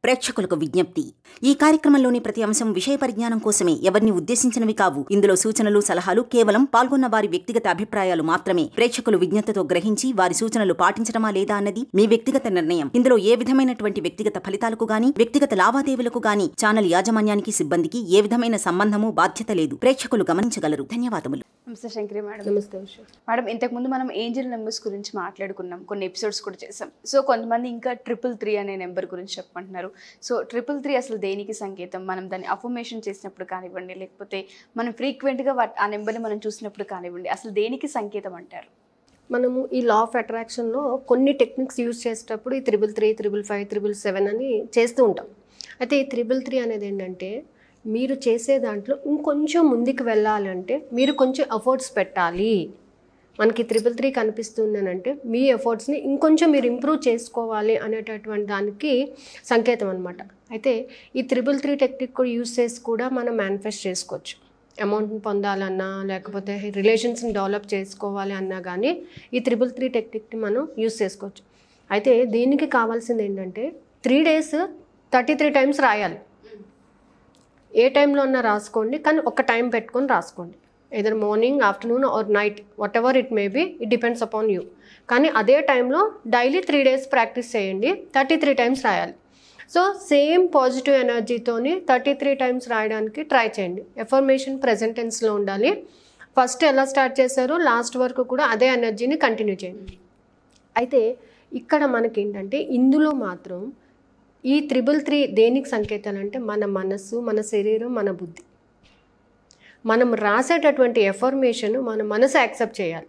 ప్రేక్షకులకు విజ్ఞప్తి. ఈ కార్యక్రమంలోని ప్రతి అంశం విషయ పరిజ్ఞానం కోసమే, ఎవరిని ఉద్దేశించినవి కావు. ఇందులో సూచనలు, సలహాలు కేవలం పాల్గొన్న వారి వ్యక్తిగత అభిప్రాయాలు మాత్రమే. ప్రేక్షకులు విజ్ఞతతో గ్రహించి వారి సూచనలు పాటించడమా లేదా అన్నది మీ వ్యక్తిగత నిర్ణయం. ఇందులో ఏ విధమైనటువంటి వ్యక్తిగత ఫలితాలకు గాని, వ్యక్తిగత లావాదేవీలకు గాని ఛానల్ యాజమాన్యానికి, సిబ్బందికి ఏ విధమైన సంబంధము, బాధ్యత లేదు. ప్రేక్షకులు గమనించగలరు. ధన్యవాదములు. నమస్తే శంకరి మేడం. నమస్తే ఉషా మేడం, ఇంతకుముందు మనం ఏంజల్ నెంబర్స్ గురించి మాట్లాడుకున్నాం, కొన్ని ఎపిసోడ్స్ కూడా చేసాం. సో కొంతమంది ఇంకా 333 అనే నెంబర్ గురించి చెప్పమంటున్నారు. సో 333 అసలు దేనికి సంకేతం? మనం దాన్ని అఫర్మేషన్ చేసినప్పుడు కానివ్వండి, లేకపోతే మనం ఫ్రీక్వెంట్గా ఆ నెంబర్ని మనం చూసినప్పుడు కానివ్వండి, అసలు దేనికి సంకేతం అంటారు? మనము ఈ లా ఆఫ్ అట్రాక్షన్లో కొన్ని టెక్నిక్స్ యూజ్ చేసేటప్పుడు ఈ 333, 355, 777 అని చేస్తూ ఉంటాం. అయితే ఈ 333 అనేది ఏంటంటే, మీరు చేసే దాంట్లో ఇంకొంచెం ముందుకు వెళ్ళాలంటే మీరు కొంచెం ఎఫర్ట్స్ పెట్టాలి. మనకి 333 కనిపిస్తుందనంటే మీ ఎఫర్ట్స్ని ఇంకొంచెం మీరు ఇంప్రూవ్ చేసుకోవాలి అనేటటువంటి దానికి సంకేతం అనమాట. అయితే ఈ 333 టెక్నిక్ కూడా యూజ్ చేసి కూడా మనం మేనిఫెస్ట్ చేసుకోవచ్చు. అమౌంట్ని పొందాలన్నా, లేకపోతే రిలేషన్స్ని డెవలప్ చేసుకోవాలి అన్నా కానీ ఈ 333 టెక్నిక్ని మనం యూజ్ చేసుకోవచ్చు. అయితే దీనికి కావాల్సింది ఏంటంటే 3 days 33 times రాయాలి. ఏ టైంలో అన్నా రాసుకోండి, కానీ ఒక టైం పెట్టుకొని రాసుకోండి. either morning, afternoon or night, whatever it may be, it depends upon you. కానీ అదే టైంలో డైలీ 3 days ప్రాక్టీస్ చేయండి. 33 times రాయాలి. సో సేమ్ పాజిటివ్ ఎనర్జీతోని 33 times రాయడానికి ట్రై చేయండి. ఎఫర్మేషన్ ప్రెజెంట్ టెన్స్లో ఉండాలి. ఫస్ట్ ఎలా స్టార్ట్ చేశారో లాస్ట్ వరకు కూడా అదే ఎనర్జీని కంటిన్యూ చేయండి. అయితే ఇక్కడ మనకి ఏంటంటే ఇందులో మాత్రం ఈ 333 దేనికి సంకేతాలు అంటే మన మనస్సు, మన శరీరం, మన బుద్ధి. మనం రాసేటటువంటి ఎఫర్మేషన్ మన మనసు యాక్సెప్ట్ చేయాలి,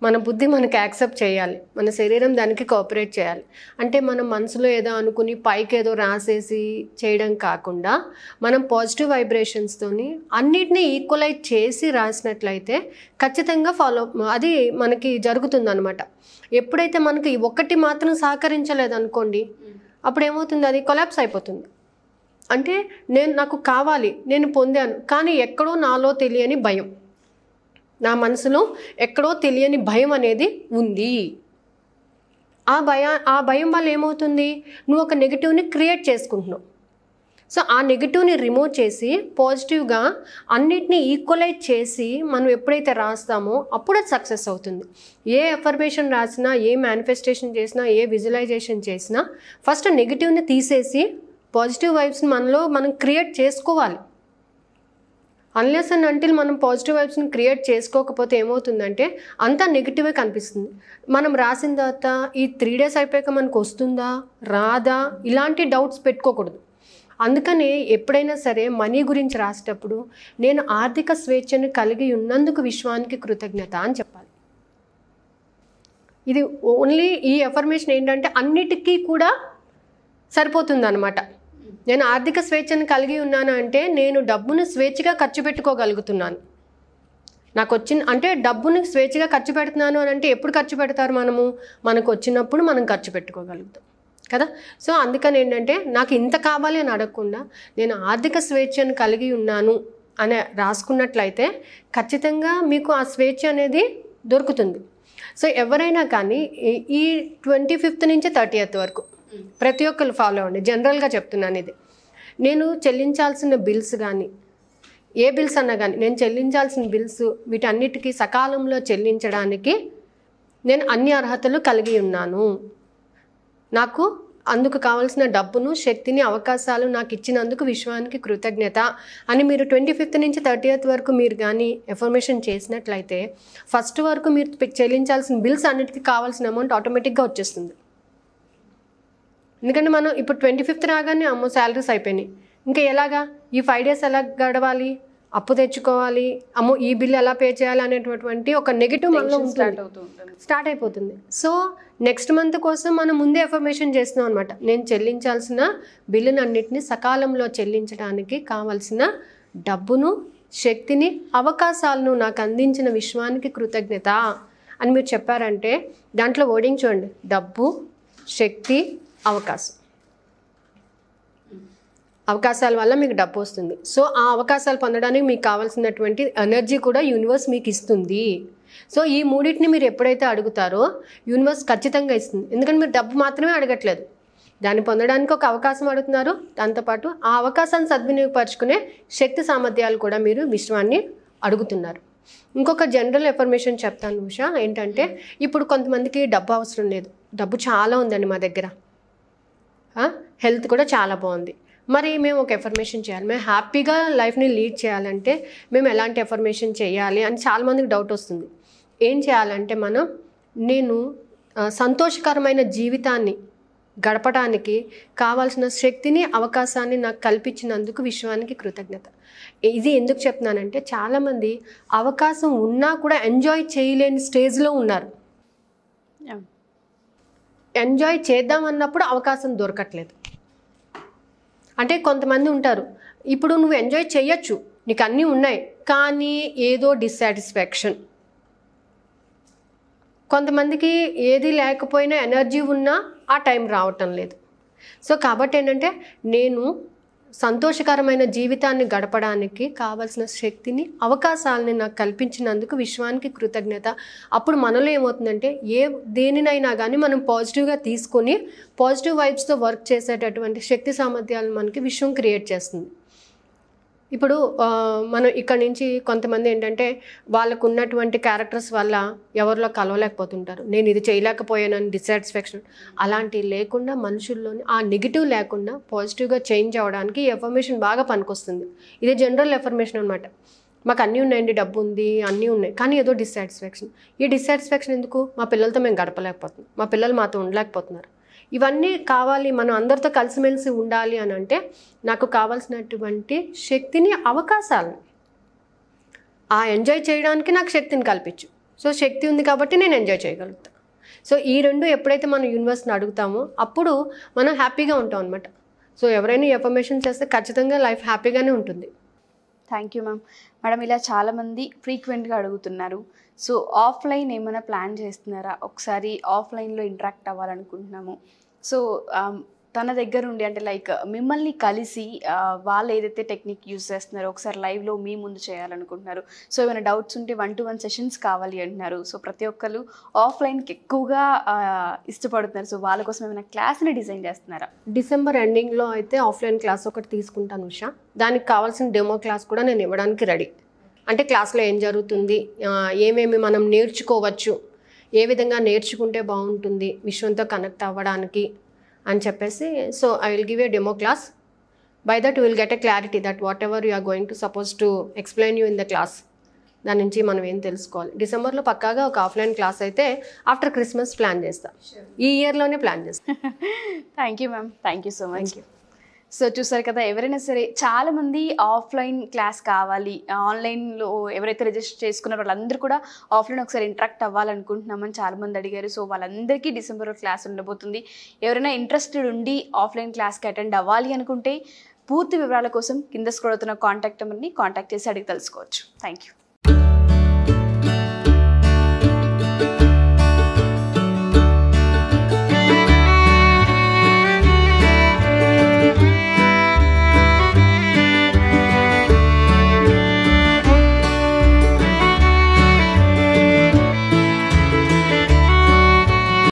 మన బుద్ధి మనకి యాక్సెప్ట్ చేయాలి, మన శరీరం దానికి కోఆపరేట్ చేయాలి. అంటే మనం మనసులో ఏదో అనుకుని పైకి ఏదో రాసేసి చేయడం కాకుండా మనం పాజిటివ్ వైబ్రేషన్స్తోని అన్నిటినీ ఈక్వలైజ్ చేసి రాసినట్లయితే ఖచ్చితంగా అది మనకి జరుగుతుందన్నమాట. ఎప్పుడైతే మనకి ఒకటి మాత్రం సహకరించలేదనుకోండి, అప్పుడు ఏమవుతుంది, అది కొలాప్స్ అయిపోతుంది. అంటే నాకు కావాలి, నేను పొందాను, కానీ ఎక్కడో నాలో తెలియని భయం, నా మనసులో ఎక్కడో తెలియని భయం అనేది ఉంది. ఆ భయం వల్ల ఏమవుతుంది, నువ్వు ఒక నెగిటివ్ని క్రియేట్ చేసుకుంటున్నావు. సో ఆ నెగిటివ్ని రిమూవ్ చేసి పాజిటివ్గా అన్నిటినీ ఈక్వలైజ్ చేసి మనం ఎప్పుడైతే రాస్తామో అప్పుడు అది సక్సెస్ అవుతుంది. ఏ ఎఫర్మేషన్ రాసినా, ఏ మేనిఫెస్టేషన్ చేసినా, ఏ విజువలైజేషన్ చేసినా ఫస్ట్ నెగిటివ్ని తీసేసి పాజిటివ్ వైబ్స్ని మనం క్రియేట్ చేసుకోవాలి. అన్లెస్ అండ్ అంటిల్ మనం పాజిటివ్ వైబ్స్ని క్రియేట్ చేసుకోకపోతే ఏమవుతుందంటే అంతా నెగిటివే కనిపిస్తుంది. మనం రాసిన తర్వాత ఈ 3 days అయిపోయాక మనకు వస్తుందా రాదా ఇలాంటి డౌట్స్ పెట్టుకోకూడదు. అందుకనే ఎప్పుడైనా సరే మనీ గురించి రాసేటప్పుడు నేను ఆర్థిక స్వేచ్ఛను కలిగి ఉన్నందుకు విశ్వానికి కృతజ్ఞత అని చెప్పాలి. ఇది ఓన్లీ ఈ ఎఫర్మేషన్ ఏంటంటే అన్నిటికీ కూడా సరిపోతుందన్నమాట. నేను ఆర్థిక స్వేచ్ఛను కలిగి ఉన్నాను అంటే నేను డబ్బును స్వేచ్ఛగా ఖర్చు పెట్టుకోగలుగుతున్నాను. నాకు అంటే డబ్బుని స్వేచ్ఛగా ఖర్చు పెడుతున్నాను అని అంటే ఎప్పుడు ఖర్చు పెడతారు, మనకు వచ్చినప్పుడు మనం ఖర్చు పెట్టుకోగలుగుతాం కదా. సో అందుకని ఏంటంటే నాకు ఇంత కావాలి అని అడగకుండా నేను ఆర్థిక స్వేచ్ఛను కలిగి ఉన్నాను అని రాసుకున్నట్లయితే ఖచ్చితంగా మీకు ఆ స్వేచ్ఛ అనేది దొరుకుతుంది. సో ఎవరైనా కానీ ఈ 25th నుంచి 30th వరకు ప్రతి ఒక్కరు ఫాలో అవ్వండి. జనరల్గా చెప్తున్నాను ఇది. నేను చెల్లించాల్సిన బిల్స్ కానీ, ఏ బిల్స్ అన్నా కానీ, నేను చెల్లించాల్సిన బిల్స్ వీటన్నిటికీ సకాలంలో చెల్లించడానికి నేను అన్ని అర్హతలు కలిగి ఉన్నాను. నాకు అందుకు కావాల్సిన డబ్బును, శక్తిని, అవకాశాలు నాకు ఇచ్చినందుకు విశ్వానికి కృతజ్ఞత అని మీరు 25th నుంచి 30th వరకు మీరు కానీ ఎఫర్మేషన్ చేసినట్లయితే ఫస్ట్ వరకు మీరు చెల్లించాల్సిన బిల్స్ అన్నిటికీ కావాల్సిన అమౌంట్ ఆటోమేటిక్గా వచ్చేస్తుంది. ఎందుకంటే మనం ఇప్పుడు 25th రాగానే అమ్మో శాలరీస్ అయిపోయినాయి, ఇంకా ఎలాగా ఈ 5 days ఎలా గడవాలి, అప్పు తెచ్చుకోవాలి, అమ్మో ఈ బిల్ ఎలా పే చేయాలి అనేటటువంటి ఒక నెగిటివ్ మనలో స్టార్ట్ అయిపోతుంది. సో నెక్స్ట్ మంత్ కోసం మనం ముందే ఎఫర్మేషన్ చేస్తున్నాం అనమాట. నేను చెల్లించాల్సిన బిల్లును అన్నిటిని సకాలంలో చెల్లించడానికి కావాల్సిన డబ్బును, శక్తిని, అవకాశాలను నాకు అందించిన విశ్వానికి కృతజ్ఞత అని మీరు చెప్పారంటే దాంట్లో వర్డింగ్ చూడండి, డబ్బు, శక్తి, అవకాశం. అవకాశాల వల్ల మీకు డబ్బు వస్తుంది. సో ఆ అవకాశాలు పొందడానికి మీకు కావాల్సినటువంటి ఎనర్జీ కూడా యూనివర్స్ మీకు ఇస్తుంది. సో ఈ మూడింటిని మీరు ఎప్పుడైతే అడుగుతారో యూనివర్స్ ఖచ్చితంగా ఇస్తుంది. ఎందుకంటే మీరు డబ్బు మాత్రమే అడగట్లేదు, దాన్ని పొందడానికి ఒక అవకాశం అడుగుతున్నారు. దాంతోపాటు ఆ అవకాశాన్ని సద్వినియోగపరుచుకునే శక్తి సామర్థ్యాలు కూడా మీరు విశ్వాన్ని అడుగుతున్నారు. ఇంకొక జనరల్ ఇన్ఫర్మేషన్ చెప్తాను ఉషా, ఏంటంటే ఇప్పుడు కొంతమందికి డబ్బు అవసరం లేదు, డబ్బు చాలా ఉందండి మా దగ్గర, హెల్త్ కూడా చాలా బాగుంది, మరి మేము ఒక ఎఫర్మేషన్ చేయాలి, మేము హ్యాపీగా లైఫ్ని లీడ్ చేయాలంటే మేము ఎలాంటి ఎఫర్మేషన్ చేయాలి అని చాలామందికి డౌట్ వస్తుంది. ఏం చేయాలంటే నేను సంతోషకరమైన జీవితాన్ని గడపడానికి కావాల్సిన శక్తిని అవకాశాన్ని నాకు కల్పించినందుకు విశ్వానికి కృతజ్ఞత. ఇది ఎందుకు చెప్తున్నానంటే చాలామంది అవకాశం ఉన్నా కూడా ఎంజాయ్ చేయలేని స్టేజ్లో ఉన్నారు. ఎంజాయ్ చేద్దామన్నప్పుడు అవకాశం దొరకట్లేదు. అంటే కొంతమంది ఉంటారు, ఇప్పుడు నువ్వు ఎంజాయ్ చేయొచ్చు, నీకు అన్నీ ఉన్నాయి, కానీ ఏదో డిస్సాటిస్ఫాక్షన్. కొంతమందికి ఏది లేకపోయినా ఎనర్జీ ఉన్నా ఆ టైం రావటం లేదు. సో కాబట్టి ఏంటంటే నేను సంతోషకరమైన జీవితాన్ని గడపడానికి కావాల్సిన శక్తిని అవకాశాలని నాకు కల్పించినందుకు విశ్వానికి కృతజ్ఞత. అప్పుడు మనలో ఏమవుతుందంటే దేనినైనా కానీ మనం పాజిటివ్గా తీసుకొని పాజిటివ్ వైబ్స్తో వర్క్ చేసేటటువంటి శక్తి సామర్థ్యాలను మనకి విశ్వం క్రియేట్ చేస్తుంది. ఇప్పుడు మనం ఇక్కడ నుంచి కొంతమంది ఏంటంటే వాళ్ళకు ఉన్నటువంటి క్యారెక్టర్స్ వల్ల ఎవరిలో కలవలేకపోతుంటారు, నేను ఇది చేయలేకపోయానని డిస్సాటిస్ఫాక్షన్. అలాంటివి లేకుండా మనుషుల్లోని ఆ నెగిటివ్ లేకుండా పాజిటివ్గా చేంజ్ అవ్వడానికి ఈ ఎఫర్మేషన్ బాగా పనికొస్తుంది. ఇది జనరల్ ఎఫర్మేషన్ అనమాట. మాకు అన్నీ ఉన్నాయండి, డబ్బు ఉంది, అన్నీ ఉన్నాయి, కానీ ఏదో డిస్సాటిస్ఫాక్షన్. ఈ డిస్సాటిస్ఫాక్షన్ ఎందుకు? మా పిల్లలతో మేము గడపలేకపోతున్నాం, మా పిల్లలు మాతో ఉండలేకపోతున్నారు. ఇవన్నీ కావాలి, మనం అందరితో కలిసిమెలిసి ఉండాలి అని అంటే నాకు కావాల్సినటువంటి శక్తిని, అవకాశాలను, ఆ ఎంజాయ్ చేయడానికి నాకు శక్తిని కల్పించు. సో శక్తి ఉంది కాబట్టి నేను ఎంజాయ్ చేయగలుగుతాను. సో ఈ రెండు ఎప్పుడైతే మనం యూనివర్స్ని అడుగుతామో అప్పుడు మనం హ్యాపీగా ఉంటాం అనమాట. సో ఎవరైనా ఎఫర్మేషన్ చేస్తే ఖచ్చితంగా లైఫ్ హ్యాపీగానే ఉంటుంది. Thank you ma'am. మేడం, ఇలా చాలామంది ఫ్రీక్వెంట్గా అడుగుతున్నారు, సో ఆఫ్లైన్ ఏమైనా ప్లాన్ చేస్తున్నారా? ఒకసారి ఆఫ్లైన్లో ఇంటరాక్ట్ అవ్వాలనుకుంటున్నాము. సో తన దగ్గర ఉండి అంటే లైక్ మిమ్మల్ని కలిసి వాళ్ళు ఏదైతే టెక్నిక్ యూజ్ చేస్తున్నారో ఒకసారి లైవ్లో మీ ముందు చేయాలనుకుంటున్నారు. సో ఏమైనా డౌట్స్ ఉంటే 1-to-1 సెషన్స్ కావాలి అంటున్నారు. సో ప్రతి ఒక్కరు ఆఫ్లైన్కి ఎక్కువగా ఇష్టపడుతున్నారు. సో వాళ్ళ కోసం ఏమైనా క్లాస్ని డిజైన్ చేస్తున్నారా? డిసెంబర్ ఎండింగ్లో అయితే ఆఫ్లైన్ క్లాస్ ఒకటి తీసుకుంటాను ఉషా. దానికి కావాల్సిన డెమో క్లాస్ కూడా నేను ఇవ్వడానికి రెడీ. అంటే క్లాస్లో ఏం జరుగుతుంది, ఏమేమి మనం నేర్చుకోవచ్చు, ఏ విధంగా నేర్చుకుంటే బాగుంటుంది విశ్వంతో కనెక్ట్ అవ్వడానికి అని చెప్పేసి. So I will give a demo class. By that you will get a clarity that whatever you are going to suppose to explain you in the class, దాని నుంచి మనం ఏం తెలుసుకోవాలి. డిసెంబర్లో పక్కాగా ఒక ఆఫ్లైన్ క్లాస్ అయితే ఆఫ్టర్ క్రిస్మస్ ప్లాన్ చేస్తాం, ఈ ఇయర్లోనే ప్లాన్ చేస్తాం. Thank you ma'am, thank you so much. So చూసారు కదా, ఎవరైనా సరే చాలామంది ఆఫ్లైన్ క్లాస్ కావాలి, ఆన్లైన్లో ఎవరైతే రిజిస్టర్ చేసుకున్నారో వాళ్ళందరూ కూడా ఆఫ్లైన్ ఒకసారి ఇంటరాక్ట్ అవ్వాలనుకుంటున్నామని చాలామంది అడిగారు. సో వాళ్ళందరికీ డిసెంబర్లో క్లాస్ ఉండబోతుంది. ఎవరైనా ఇంట్రెస్టెడ్ ఉండి ఆఫ్లైన్ క్లాస్కి అటెండ్ అవ్వాలి అనుకుంటే పూర్తి వివరాల కోసం కింద స్క్రోల్ అవుతున్న కాంటాక్ట్ నెంబర్ని కాంటాక్ట్ చేసి అడిగి తెలుసుకోవచ్చు. Thank you.